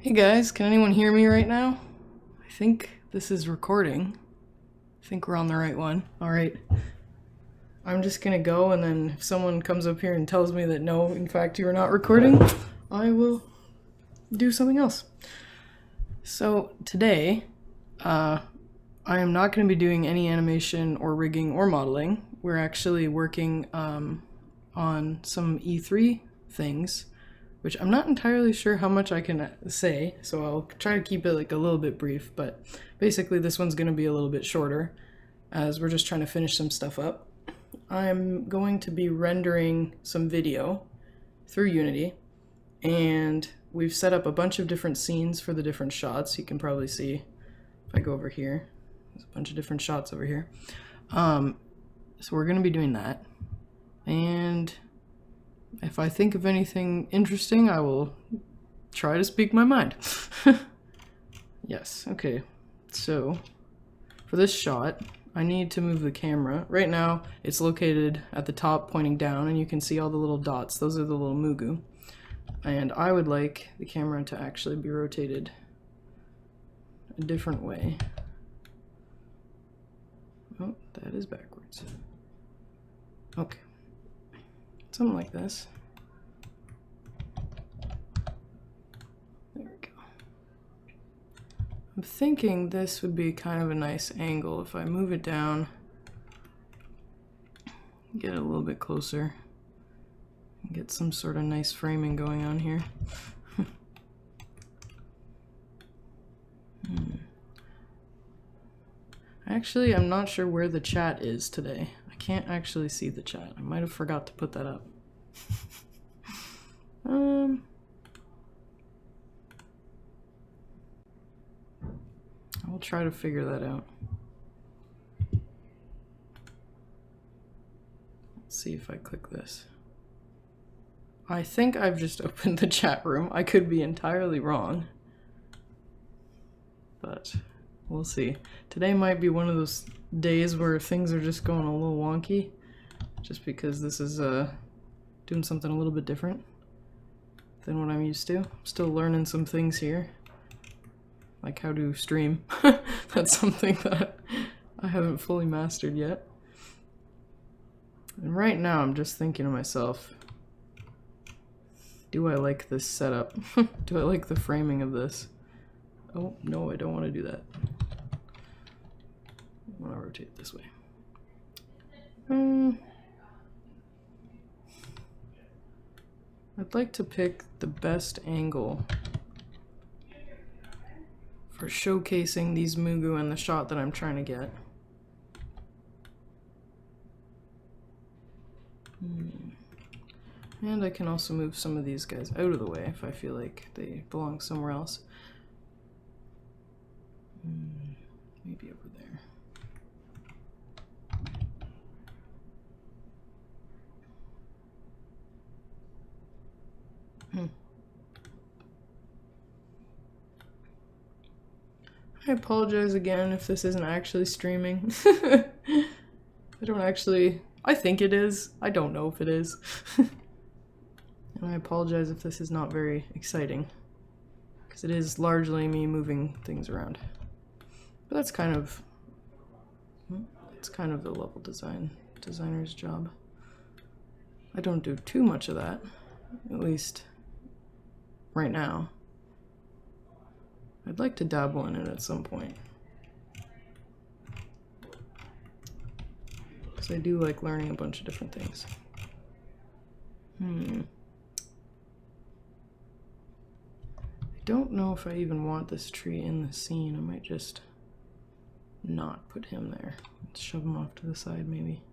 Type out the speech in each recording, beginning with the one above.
Hey guys, can anyone hear me right now? I think this is recording. I think we're on the right one. Alright. I'm just gonna go, and then if someone comes up here and tells me that no, in fact you're not recording, I will do something else. So today, I am not going to be doing any animation or rigging or modeling. We're actually working on some E3 things, which I'm not entirely sure how much I can say, so I'll try to keep it like a little bit brief, but basically this one's going to be a little bit shorter as we're just trying to finish some stuff up. I'm going to be rendering some video through Unity, and we've set up a bunch of different scenes for the different shots. You can probably see if I go over here. There's a bunch of different shots over here. So we're going to be doing that. And if I think of anything interesting, I will try to speak my mind. Yes, okay. So for this shot, I need to move the camera. Right now, it's located at the top pointing down, and you can see all the little dots. Those are the little Moogu. And I would like the camera to actually be rotated a different way. Oh, that is backwards. Okay. Something like this. There we go. I'm thinking this would be kind of a nice angle if I move it down, get it a little bit closer, and get some sort of nice framing going on here. Actually, I'm not sure where the chat is today. I can't actually see the chat. I might have forgot to put that up. I'll try to figure that out. Let's see if I click this. I think I've just opened the chat room. I could be entirely wrong, but we'll see. Today might be one of those days where things are just going a little wonky, just because this is doing something a little bit different than what I'm used to. I'm still learning some things here, like how to stream. That's something that I haven't fully mastered yet. And right now I'm just thinking to myself, do I like this setup? Do I like the framing of this? Oh, no, I don't want to do that. I want to rotate it this way. I'd like to pick the best angle for showcasing these Moogu and the shot that I'm trying to get. And I can also move some of these guys out of the way if I feel like they belong somewhere else. Maybe over there. I apologize again if this isn't actually streaming. I think it is. I don't know if it is. And I apologize if this is not very exciting, because it is largely me moving things around. But that's kind of the level designer's job. I don't do too much of that, at least right now. I'd like to dabble in it at some point, because I do like learning a bunch of different things. I don't know if I even want this tree in the scene. I might just not put him there. Let's shove him off to the side, maybe.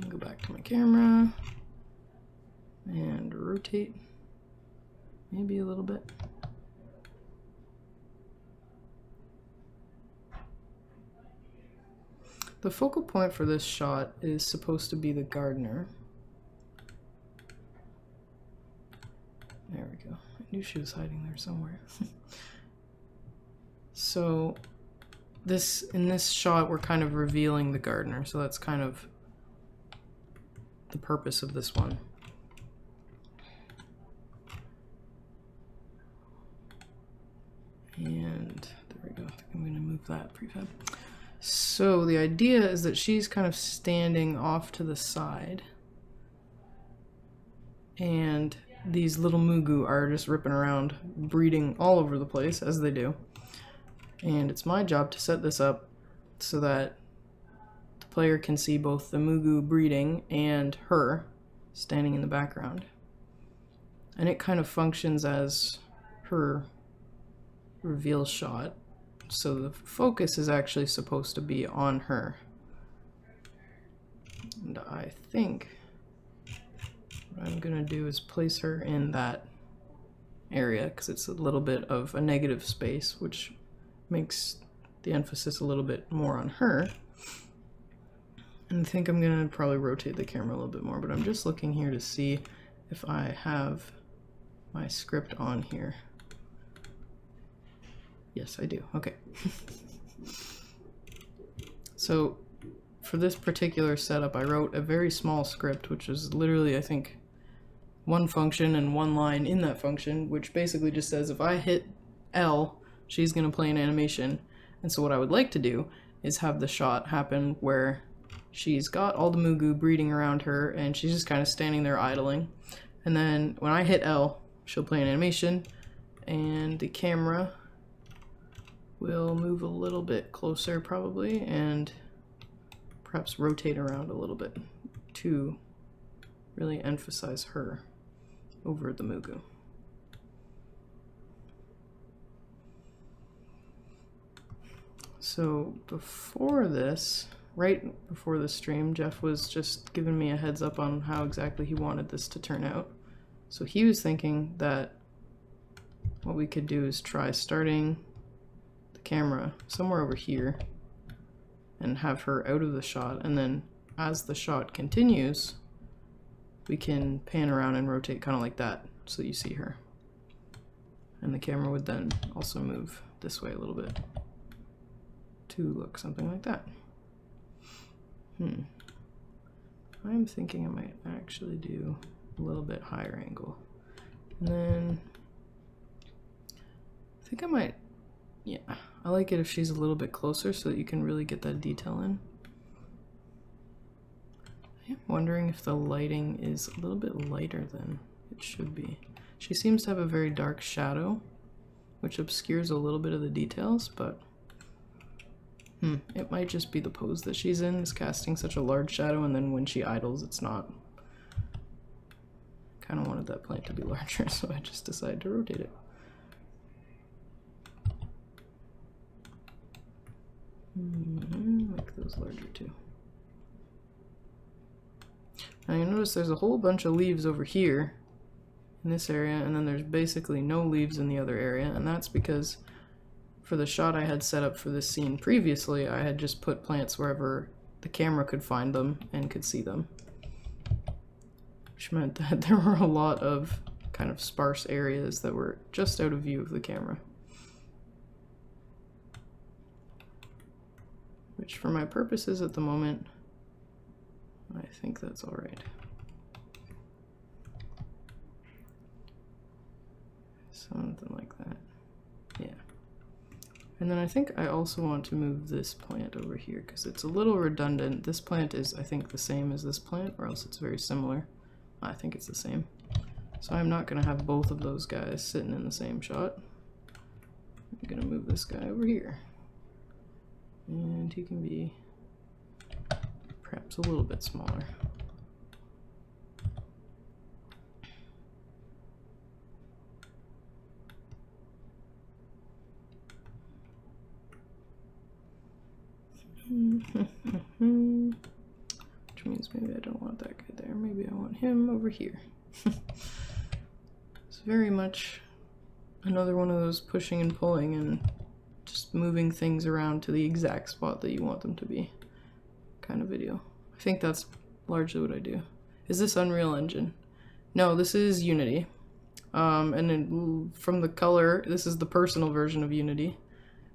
Go back to my camera and rotate maybe a little bit. The focal point for this shot is supposed to be the gardener. There we go. I knew she was hiding there somewhere. So in this shot we're kind of revealing the gardener, so that's kind of the purpose of this one. move that prefab. So the idea is that she's kind of standing off to the side, and these little Moogu are just ripping around, breeding all over the place, as they do. And it's my job to set this up so that the player can see both the Moogu breeding and her standing in the background. And it kind of functions as her reveal shot. So the focus is actually supposed to be on her. And I think what I'm gonna do is place her in that area because it's a little bit of a negative space, which makes the emphasis a little bit more on her. And I think I'm gonna probably rotate the camera a little bit more, but I'm just looking here to see if I have my script on here. Yes, I do. Okay. So for this particular setup, I wrote a very small script, which is literally, I think, one function and one line in that function, which basically just says if I hit L, she's going to play an animation. And so what I would like to do is have the shot happen where she's got all the Moogu breeding around her and she's just kind of standing there idling. And then when I hit L, she'll play an animation and the camera will move a little bit closer probably and perhaps rotate around a little bit to really emphasize her over the Moogu. So before this, right before the stream, Jeff was just giving me a heads up on how exactly he wanted this to turn out. So he was thinking that what we could do is try starting the camera somewhere over here and have her out of the shot, and then as the shot continues we can pan around and rotate kind of like that so you see her, and the camera would then also move this way a little bit to look something like that. I'm thinking I might actually do a little bit higher angle, and then I think I might, yeah, I like it if she's a little bit closer so that you can really get that detail in. I'm wondering if the lighting is a little bit lighter than it should be. She seems to have a very dark shadow, which obscures a little bit of the details, but it might just be the pose that she's in is casting such a large shadow, and then when she idles it's not. Kind of wanted that plant to be larger, so I just decided to rotate it. Make those larger too. Now you notice there's a whole bunch of leaves over here in this area, and then there's basically no leaves in the other area, and that's because for the shot I had set up for this scene previously, I had just put plants wherever the camera could find them and could see them, which meant that there were a lot of kind of sparse areas that were just out of view of the camera. Which for my purposes at the moment, I think that's all right. Something like that, yeah. And then I think I also want to move this plant over here because it's a little redundant. This plant is, I think, the same as this plant, or else it's very similar. I think it's the same. So I'm not gonna have both of those guys sitting in the same shot. I'm gonna move this guy over here. And he can be perhaps a little bit smaller. Which means maybe I don't want that guy there. Maybe I want him over here. It's very much another one of those pushing and pulling and just moving things around to the exact spot that you want them to be kind of video. I think that's largely what I do. Is this Unreal Engine? No, this is Unity. And then from the color, this is the personal version of Unity.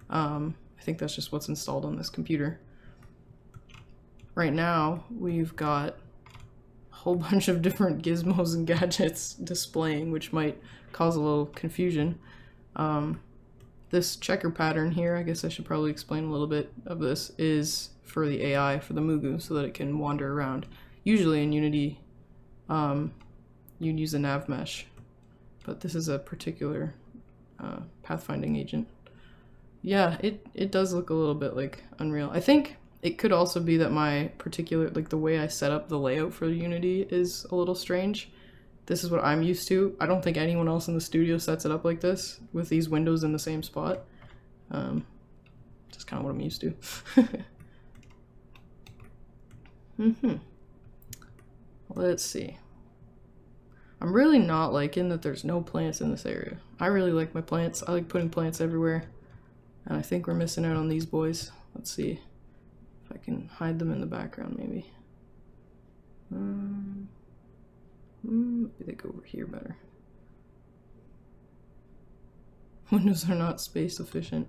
I think that's just what's installed on this computer. Right now, we've got a whole bunch of different gizmos and gadgets displaying, which might cause a little confusion. This checker pattern here, I guess I should probably explain a little bit of this, is for the AI, for the Moogu, so that it can wander around. Usually in Unity, you'd use a nav mesh, but this is a particular pathfinding agent. Yeah, it does look a little bit like Unreal. I think it could also be that my particular, like the way I set up the layout for Unity is a little strange. This is what I'm used to. I don't think anyone else in the studio sets it up like this, with these windows in the same spot. Just kind of what I'm used to. Let's see. I'm really not liking that there's no plants in this area. I really like my plants. I like putting plants everywhere. And I think we're missing out on these boys. Let's see if I can hide them in the background, maybe. Maybe they go over here better. Windows are not space efficient.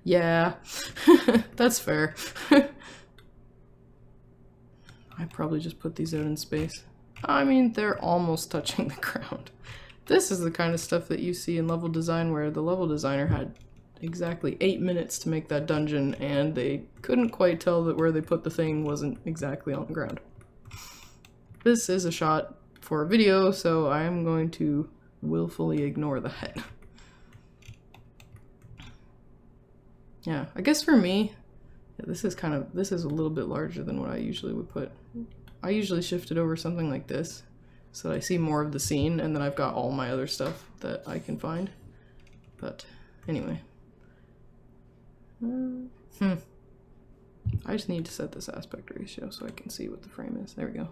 Yeah, that's fair. I probably just put these out in space. I mean, they're almost touching the ground. This is the kind of stuff that you see in level design where the level designer had exactly 8 minutes to make that dungeon and they couldn't quite tell that where they put the thing wasn't exactly on the ground. This is a shot for a video, so I am going to willfully ignore that. Yeah, I guess for me, this is a little bit larger than what I usually would put. I usually shift it over something like this, so that I see more of the scene, and then I've got all my other stuff that I can find. But anyway. I just need to set this aspect ratio so I can see what the frame is. There we go.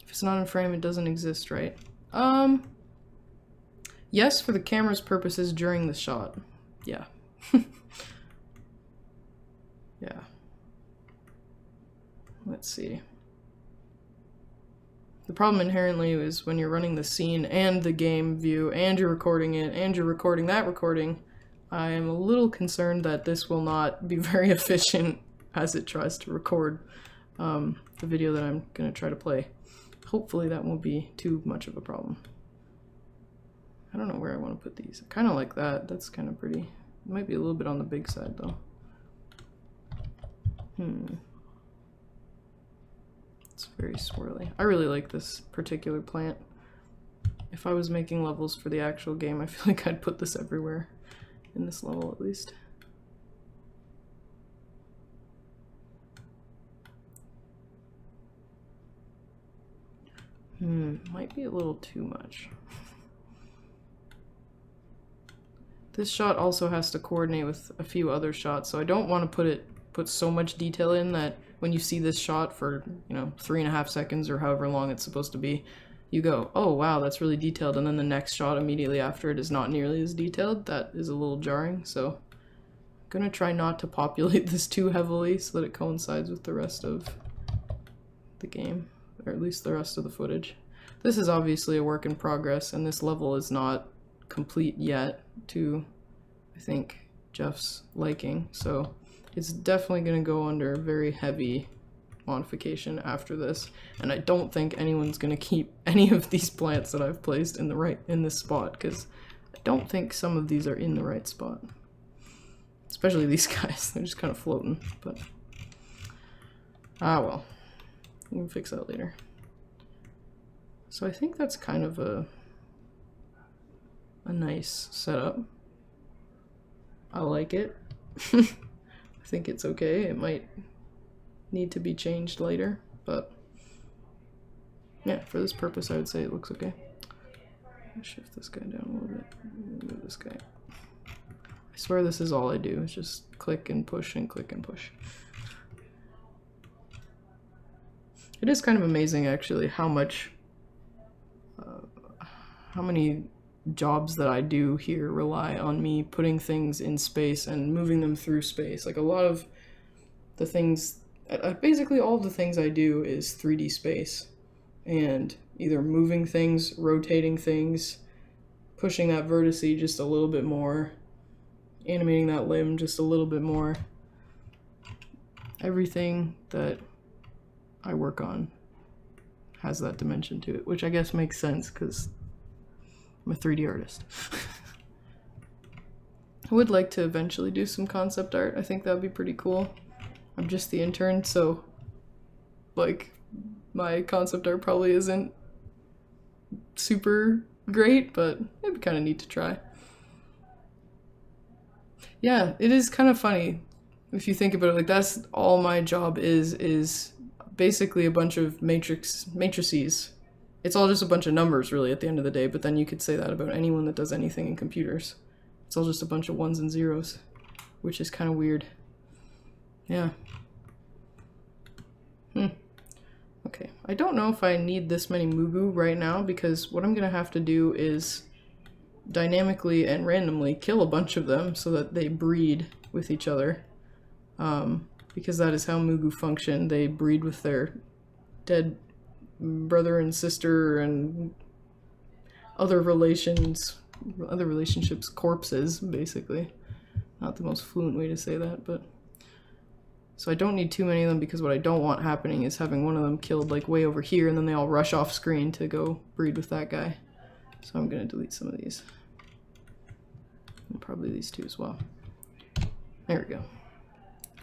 If it's not in frame, it doesn't exist, right? Yes, for the camera's purposes during the shot. Yeah. Yeah. Let's see. The problem inherently is when you're running the scene and the game view and you're recording it and you're recording that recording, I am a little concerned that this will not be very efficient as it tries to record the video that I'm going to try to play. Hopefully that won't be too much of a problem. I don't know where I want to put these. I kind of like that. That's kind of pretty. It might be a little bit on the big side though. It's very swirly. I really like this particular plant. If I was making levels for the actual game, I feel like I'd put this everywhere. In this level, at least. Might be a little too much. This shot also has to coordinate with a few other shots, so I don't want to put so much detail in that when you see this shot for, you know, 3.5 seconds or however long it's supposed to be, you go, oh wow, that's really detailed, and then the next shot immediately after it is not nearly as detailed. That is a little jarring, so I'm gonna try not to populate this too heavily so that it coincides with the rest of the game, or at least the rest of the footage. This is obviously a work in progress, and this level is not complete yet to, I think, Jeff's liking, so it's definitely gonna go under very heavy modification after this, and I don't think anyone's gonna keep any of these plants that I've placed in this spot, because I don't think some of these are in the right spot. Especially these guys, they're just kind of floating, but ah well, we can fix that later. So I think that's kind of a nice setup. I like it. I think it's okay. It might need to be changed later, but yeah, for this purpose I would say it looks okay. I'll shift this guy down a little bit, move this guy. I swear this is all I do, is just click and push and click and push. It is kind of amazing actually how many jobs that I do here rely on me putting things in space and moving them through space. Like a lot of the things, basically all the things I do is 3D space, and either moving things, rotating things, pushing that vertex just a little bit more, animating that limb just a little bit more. Everything that I work on has that dimension to it, which I guess makes sense because I'm a 3D artist. I would like to eventually do some concept art. I think that would be pretty cool. I'm just the intern, so like my concept art probably isn't super great, but it'd be kind of neat to try. Yeah, it is kind of funny if you think about it. Like, that's all my job is basically a bunch of matrices. It's all just a bunch of numbers, really, at the end of the day, but then you could say that about anyone that does anything in computers. It's all just a bunch of ones and zeros, which is kind of weird. Yeah. Okay, I don't know if I need this many Moogu right now, because what I'm gonna have to do is dynamically and randomly kill a bunch of them so that they breed with each other. Because that is how Moogu function. They breed with their dead brother and sister and other relationships, corpses, basically. Not the most fluent way to say that, but... So I don't need too many of them, because what I don't want happening is having one of them killed like way over here and then they all rush off screen to go breed with that guy. So I'm gonna delete some of these. And probably these two as well. There we go.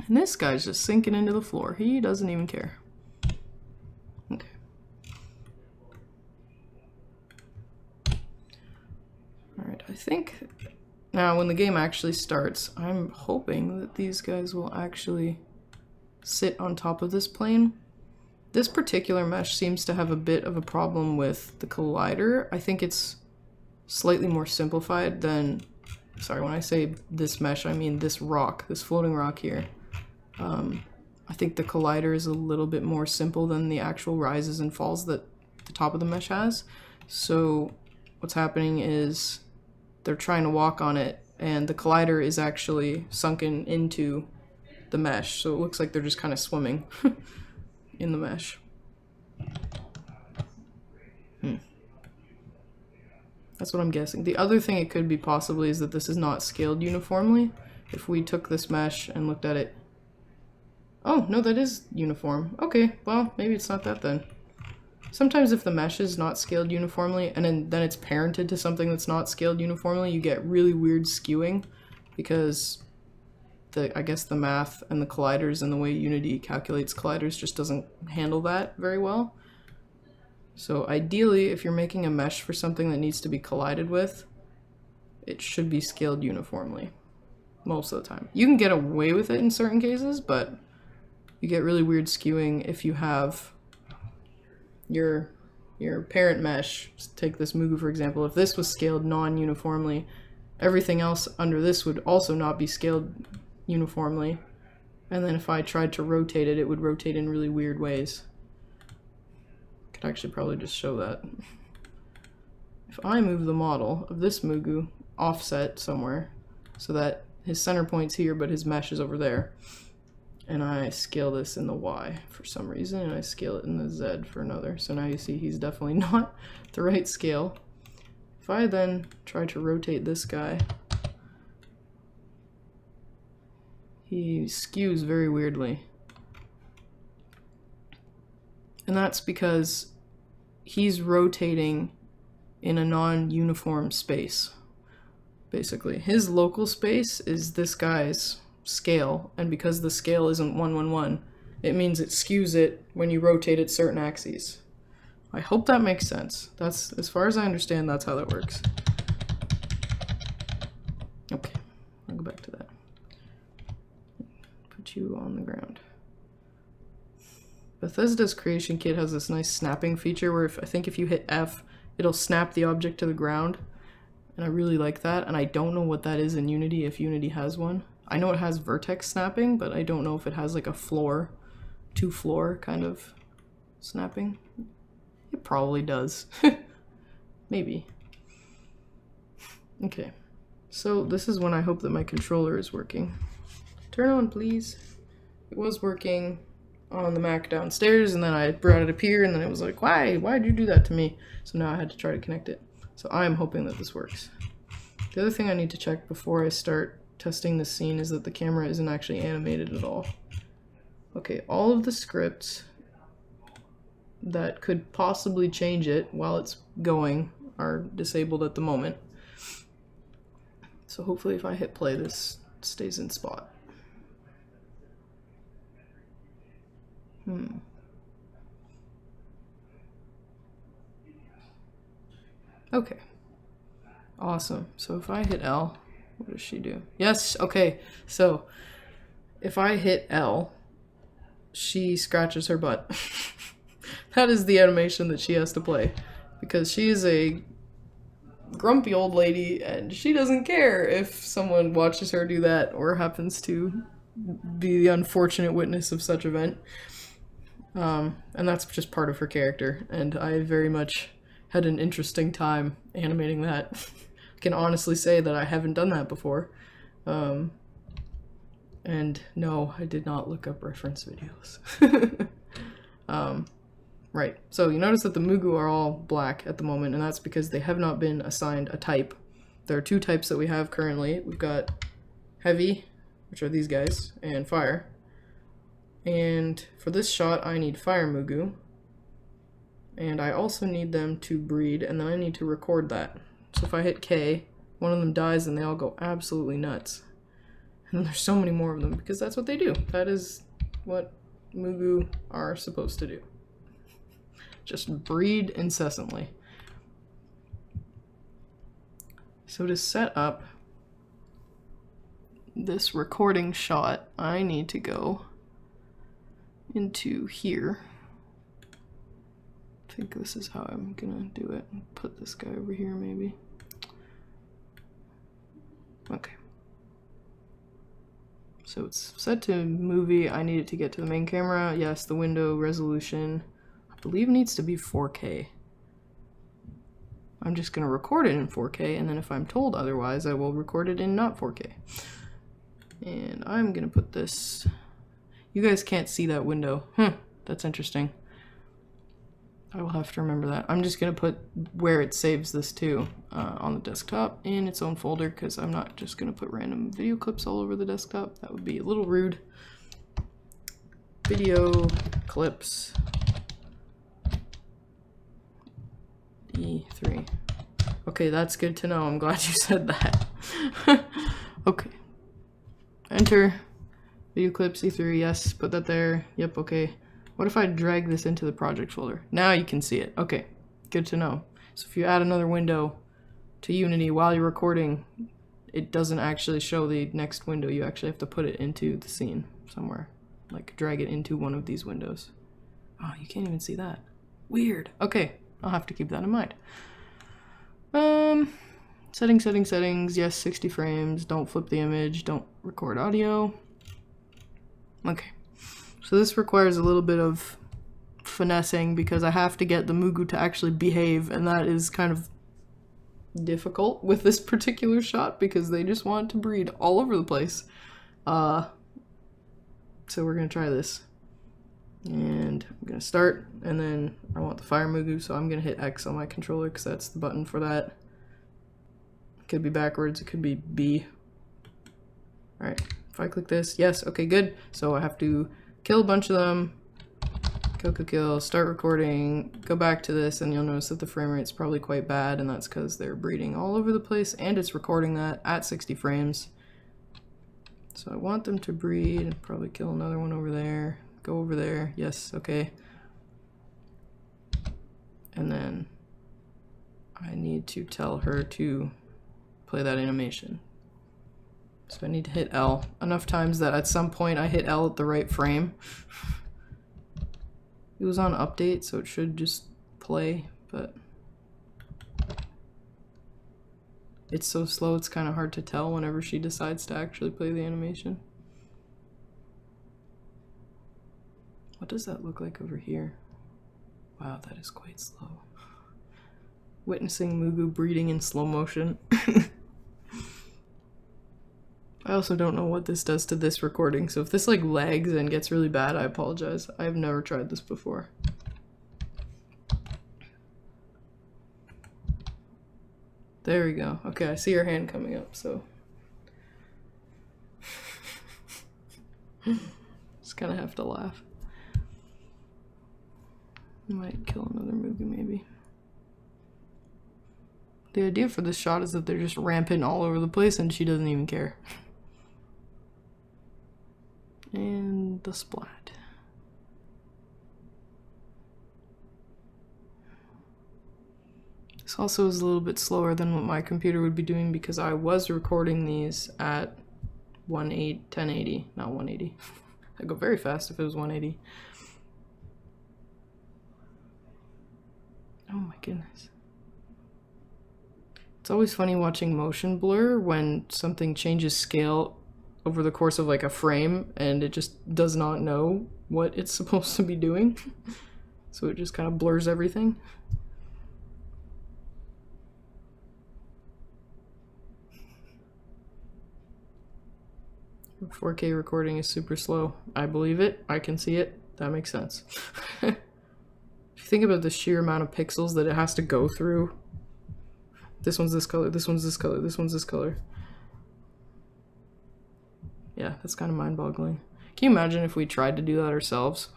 And this guy's just sinking into the floor. He doesn't even care. Okay. Alright, I think now when the game actually starts, I'm hoping that these guys will actually sit on top of this plane. This particular mesh seems to have a bit of a problem with the collider. I think it's slightly more simplified than, sorry, when I say this mesh, I mean this rock, this floating rock here. I think the collider is a little bit more simple than the actual rises and falls that the top of the mesh has. So what's happening is they're trying to walk on it, and the collider is actually sunken into the mesh, so it looks like they're just kind of swimming in the mesh. That's what I'm guessing. The other thing it could be possibly is that this is not scaled uniformly. If we took this mesh and looked at it... Oh, no, that is uniform. Okay, well, maybe it's not that then. Sometimes if the mesh is not scaled uniformly and then it's parented to something that's not scaled uniformly, you get really weird skewing, because I guess the math and the colliders and the way Unity calculates colliders just doesn't handle that very well. So ideally, if you're making a mesh for something that needs to be collided with, it should be scaled uniformly most of the time. You can get away with it in certain cases, but you get really weird skewing if you have your parent mesh. Take this Moogu for example. If this was scaled non-uniformly, everything else under this would also not be scaled uniformly, and then if I tried to rotate it, it would rotate in really weird ways. Could actually probably just show that. If I move the model of this Moogu offset somewhere so that his center point's here but his mesh is over there, and I scale this in the Y for some reason, and I scale it in the Z for another, so now you see he's definitely not the right scale. If I then try to rotate this guy, he skews very weirdly. And that's because he's rotating in a non-uniform space, basically. His local space is this guy's scale, and because the scale isn't 1, 1, 1, it means it skews it when you rotate at certain axes. I hope that makes sense. That's, as far as I understand, that's how that works. Okay, I'll go back to that. Put you on the ground. Bethesda's Creation Kit has this nice snapping feature where I think if you hit F, it'll snap the object to the ground. And I really like that, and I don't know what that is in Unity, if Unity has one. I know it has vertex snapping, but I don't know if it has like a floor, to floor kind of snapping. It probably does. Maybe. Okay, so this is when I hope that my controller is working. Turn on, please. It was working on the Mac downstairs, and then I brought it up here, and then it was like, why'd you do that to me? So now I had to try to connect it. So I'm hoping that this works. The other thing I need to check before I start testing this scene is that the camera isn't actually animated at all. Okay, all of the scripts that could possibly change it while it's going are disabled at the moment. So hopefully if I hit play, this stays in spot. Okay. Awesome. So if I hit L, what does she do? Yes, okay. So if I hit L, she scratches her butt. That is the animation that she has to play. Because she is a grumpy old lady and she doesn't care if someone watches her do that or happens to be the unfortunate witness of such event. And that's just part of her character. And I very much had an interesting time animating that. I can honestly say that I haven't done that before. And no, I did not look up reference videos. Right, so you notice that the Moogu are all black at the moment, and that's because they have not been assigned a type. There are two types that we have currently. We've got heavy, which are these guys, and fire. And for this shot, I need fire Moogu. And I also need them to breed, and then I need to record that. So if I hit K, one of them dies and they all go absolutely nuts. And there's so many more of them because that's what they do. That is what Moogu are supposed to do. Just breed incessantly. So to set up this recording shot, I need to go into here. I think this is how I'm gonna do it. Put this guy over here maybe. Okay. So it's set to movie. I need it to get to the main camera. Yes, the window resolution, I believe, needs to be 4K. I'm just going to record it in 4K, and then if I'm told otherwise, I will record it in not 4K. And I'm going to put this... You guys can't see that window. That's interesting. I will have to remember that. I'm just going to put where it saves this to on the desktop in its own folder, because I'm not just going to put random video clips all over the desktop. That would be a little rude. Video clips E3. Okay, that's good to know. I'm glad you said that. Okay. Enter. Video clips E3. Yes, put that there. Yep, okay. What if I drag this into the project folder? Now you can see it. Okay, good to know. So if you add another window to Unity while you're recording, it doesn't actually show the next window. You actually have to put it into the scene somewhere. Like drag it into one of these windows. Oh, you can't even see that. Weird. Okay, I'll have to keep that in mind. Settings. Yes, 60 frames. Don't flip the image. Don't record audio. Okay. So this requires a little bit of finessing because I have to get the Moogu to actually behave, and that is kind of difficult with this particular shot because they just want to breed all over the place. So we're going to try this. And I'm going to start, and then I want the fire Moogu, so I'm going to hit X on my controller because that's the button for that. It could be backwards, it could be B. Alright, if I click this, yes, okay, good. So I have to kill a bunch of them, kill, start recording, go back to this, and you'll notice that the frame rate's probably quite bad, and that's because they're breeding all over the place, and it's recording that at 60 frames. So I want them to breed, and probably kill another one over there, go over there, yes, okay. And then I need to tell her to play that animation. So I need to hit L enough times that at some point I hit L at the right frame. It was on update, so it should just play, but it's so slow it's kind of hard to tell whenever she decides to actually play the animation. What does that look like over here? Wow, that is quite slow. Witnessing Moogu breeding in slow motion. I also don't know what this does to this recording, so if this like lags and gets really bad, I apologize. I've never tried this before. There we go. Okay, I see your hand coming up, so. Just kind of have to laugh. Might kill another Moogu maybe. The idea for this shot is that they're just rampant all over the place and she doesn't even care. And the splat. This also is a little bit slower than what my computer would be doing because I was recording these at 1080, not 180. I'd go very fast if it was 180. Oh my goodness. It's always funny watching motion blur when something changes scale over the course of like a frame and it just does not know what it's supposed to be doing. So it just kind of blurs everything. A 4K recording is super slow. I believe it. I can see it. That makes sense. If you think about the sheer amount of pixels that it has to go through. This one's this color, this one's this color, this one's this color. Yeah, that's kind of mind-boggling. Can you imagine if we tried to do that ourselves?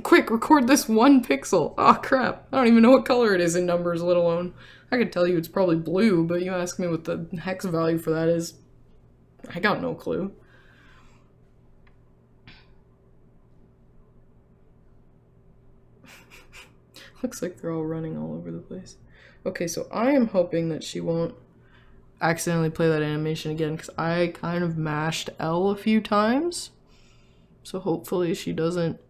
Quick, record this one pixel. Oh crap, I don't even know what color it is in numbers, let alone. I could tell you it's probably blue, but you ask me what the hex value for that is. I got no clue. Looks like they're all running all over the place. Okay, so I am hoping that she won't accidentally play that animation again because I kind of mashed L a few times. So hopefully she doesn't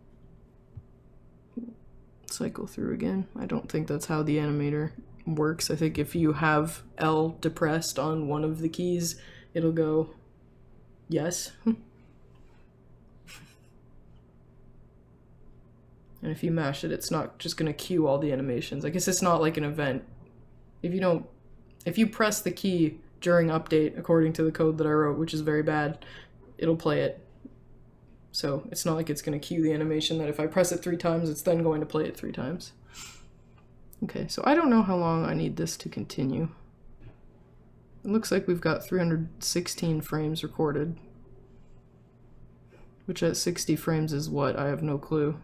cycle through again. I don't think that's how the animator works. I think if you have L depressed on one of the keys, it'll go yes. And if you mash it, it's not just gonna cue all the animations. I guess it's not like an event. If you press the key during update, according to the code that I wrote, which is very bad, it'll play it. So it's not like it's gonna cue the animation that if I press it 3 times, it's then going to play it 3 times. Okay, so I don't know how long I need this to continue. It looks like we've got 316 frames recorded. Which at 60 frames is what? I have no clue.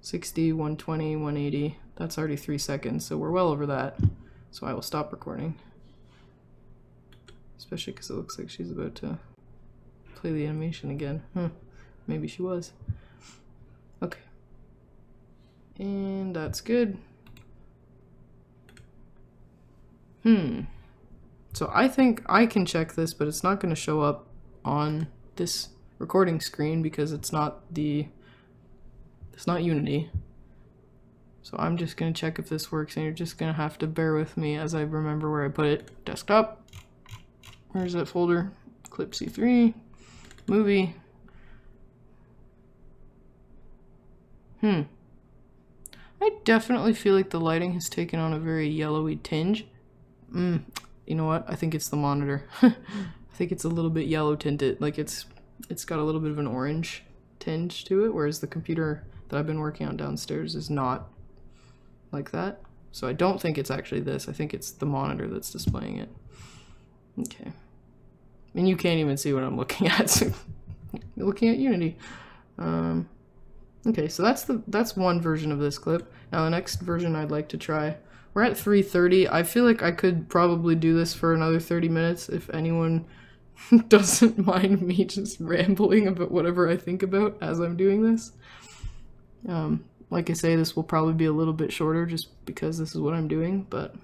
60, 120, 180. That's already 3 seconds, so we're well over that. So I will stop recording. Especially because it looks like she's about to play the animation again. Maybe she was. Okay. And that's good. So I think I can check this, but it's not going to show up on this recording screen because it's not Unity. So I'm just going to check if this works, and you're just going to have to bear with me as I remember where I put it. Desktop. Where's that folder? Clip C3. Movie. I definitely feel like the lighting has taken on a very yellowy tinge. You know what? I think it's the monitor. I think it's a little bit yellow tinted. Like it's got a little bit of an orange tinge to it, whereas the computer that I've been working on downstairs is not like that. So I don't think it's actually this. I think it's the monitor that's displaying it. Okay. And you can't even see what I'm looking at. So you're looking at Unity. Okay, so that's one version of this clip. Now the next version I'd like to try. We're at 3:30. I feel like I could probably do this for another 30 minutes if anyone doesn't mind me just rambling about whatever I think about as I'm doing this. Like I say, this will probably be a little bit shorter just because this is what I'm doing, but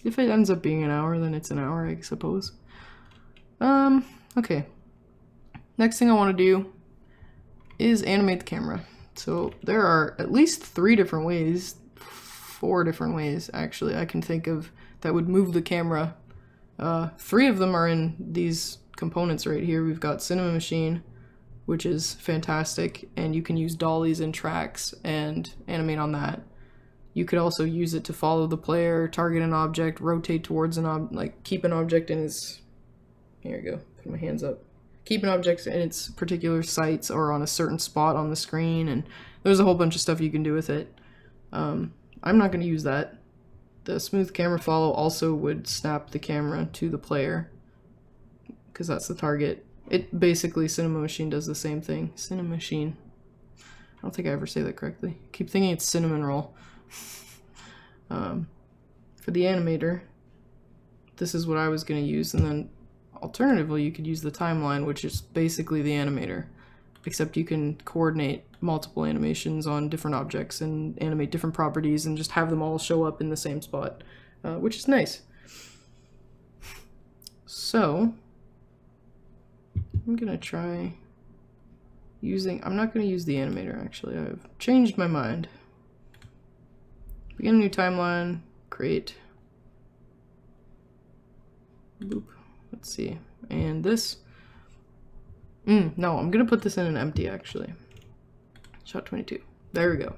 if it ends up being an hour, then it's an hour, I suppose. Okay. Next thing I want to do is animate the camera. So there are at least 4 different ways actually I can think of that would move the camera. 3 of them are in these components right here. We've got Cinema Machine, which is fantastic, and you can use dollies and tracks and animate on that. You could also use it to follow the player, target an object, rotate towards keep an object in its, here we go, put my hands up. Keep an object in its particular sights or on a certain spot on the screen, and there's a whole bunch of stuff you can do with it. I'm not going to use that. The smooth camera follow also would snap the camera to the player, because that's the target. It basically, Cinema Machine does the same thing. Cinema Machine. I don't think I ever say that correctly. I keep thinking it's cinnamon roll. for the animator, this is what I was going to use, and then alternatively you could use the timeline, which is basically the animator, except you can coordinate multiple animations on different objects and animate different properties and just have them all show up in the same spot, which is nice. So I'm gonna try using, I'm not gonna use the animator actually, I've changed my mind. Begin a new timeline, create, boop, let's see, and this, no, I'm gonna put this in an empty actually. Shot 22, there we go.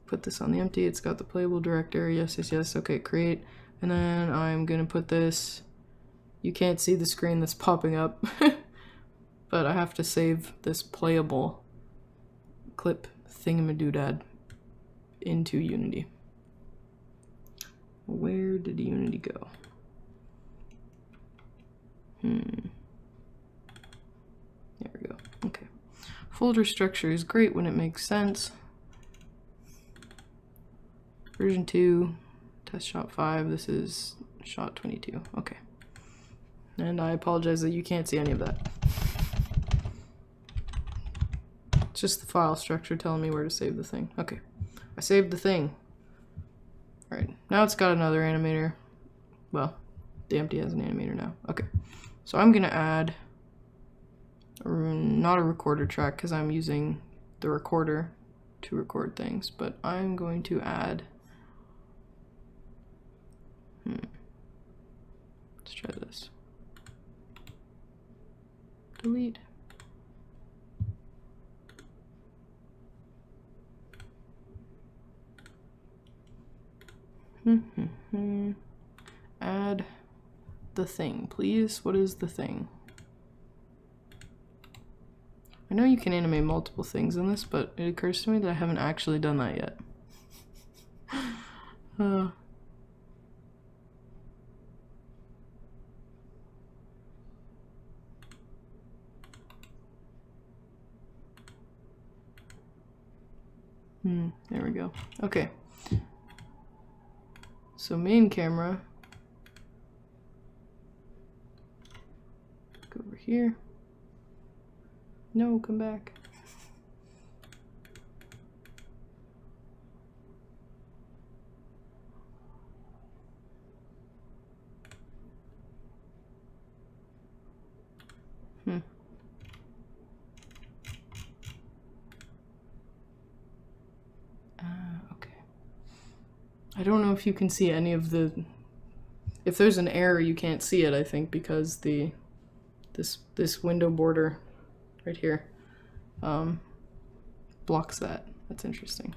Put this on the empty, it's got the playable director, yes, yes, yes, okay, create, and then I'm gonna put this, you can't see the screen that's popping up, but I have to save this playable clip thingamadoodad into Unity. Where did Unity go? There we go. Okay. Folder structure is great when it makes sense. Version 2, test shot 5, this is shot 22. Okay. And I apologize that you can't see any of that. It's just the file structure telling me where to save the thing. Okay. I saved the thing. Alright, now it's got another animator. Well, the empty has an animator now. Okay. So I'm gonna add not a recorder track because I'm using the recorder to record things, but I'm going to add let's try this. Delete. Add the thing, please. What is the thing? I know you can animate multiple things in this, but it occurs to me that I haven't actually done that yet. There we go. Okay. So main camera. Go over here. No, come back. Okay. I don't know if you can see any of the, if there's an error you can't see it, I think, because this window border right here blocks that. That's interesting.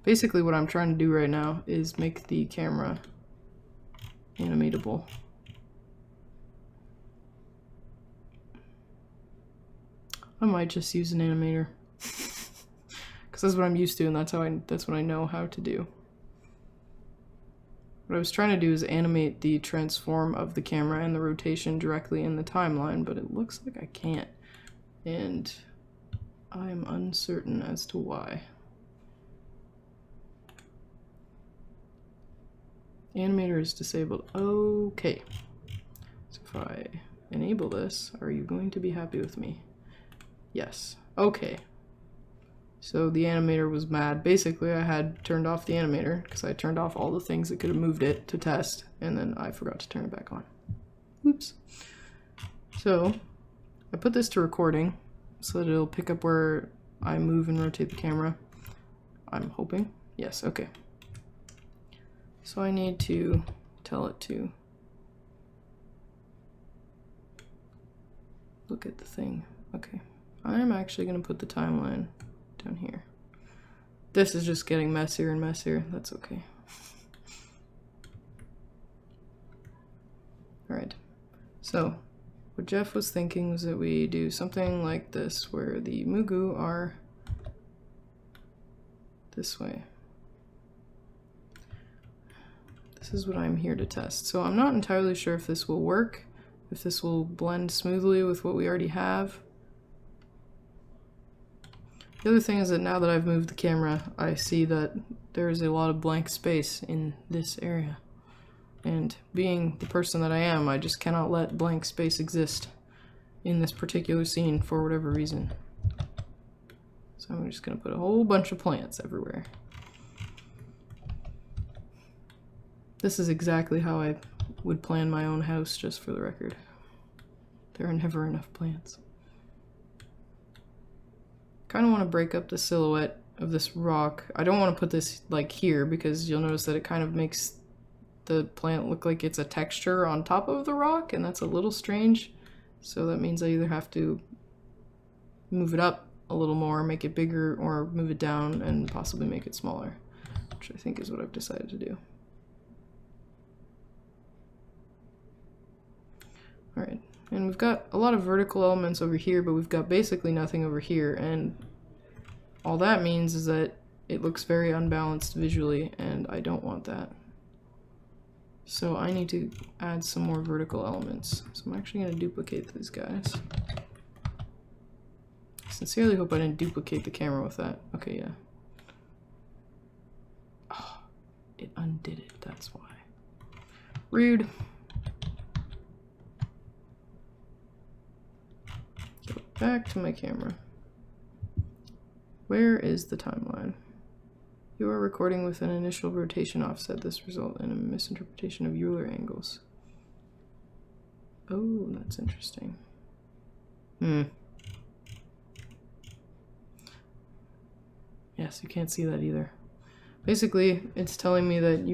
Basically what I'm trying to do right now is make the camera animatable. I might just use an animator because that's what I'm used to, and that's what I know how to do. What I was trying to do is animate the transform of the camera and the rotation directly in the timeline, but it looks like I can't, and I'm uncertain as to why. Animator is disabled. Okay. So if I enable this, are you going to be happy with me? Yes. Okay. So the animator was mad. Basically, I had turned off the animator because I turned off all the things that could have moved it to test, and then I forgot to turn it back on. Oops. So I put this to recording so that it'll pick up where I move and rotate the camera. I'm hoping. Yes, okay. So I need to tell it to look at the thing. Okay. I'm actually going to put the timeline down here. This is just getting messier and messier. That's okay. Alright. So what Jeff was thinking was that we do something like this, where the Moogu are this way. This is what I'm here to test. So I'm not entirely sure if this will work, if this will blend smoothly with what we already have. The other thing is that now that I've moved the camera, I see that there is a lot of blank space in this area. And being the person that I am, I just cannot let blank space exist in this particular scene for whatever reason. So I'm just gonna put a whole bunch of plants everywhere. This is exactly how I would plan my own house, just for the record. There are never enough plants. Kind of want to break up the silhouette of this rock. I don't want to put this like here because you'll notice that it kind of makes the plant look like it's a texture on top of the rock, and that's a little strange. So that means I either have to move it up a little more, make it bigger, or move it down and possibly make it smaller, which I think is what I've decided to do. Alright, and we've got a lot of vertical elements over here, but we've got basically nothing over here, and all that means is that it looks very unbalanced visually, and I don't want that. So I need to add some more vertical elements. So I'm actually going to duplicate these guys. I sincerely hope I didn't duplicate the camera with that. Okay, yeah. Oh, it undid it, that's why. Rude. Go back to my camera. Where is the timeline? You are recording with an initial rotation offset. This result in a misinterpretation of Euler angles. Oh, that's interesting. Yes, you can't see that either. Basically, it's telling me that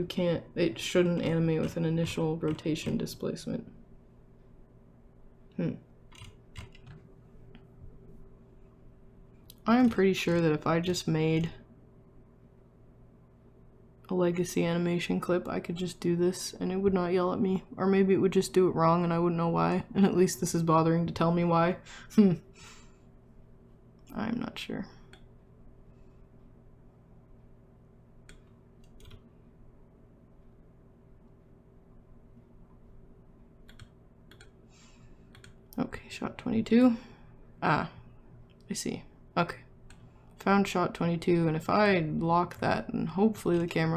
it shouldn't animate with an initial rotation displacement. I'm pretty sure that if I just made a legacy animation clip, I could just do this and it would not yell at me. Or maybe it would just do it wrong and I wouldn't know why. And at least this is bothering to tell me why. I'm not sure. Okay, shot 22. Ah, I see. Okay. Found shot 22, and if I lock that, and hopefully the camera will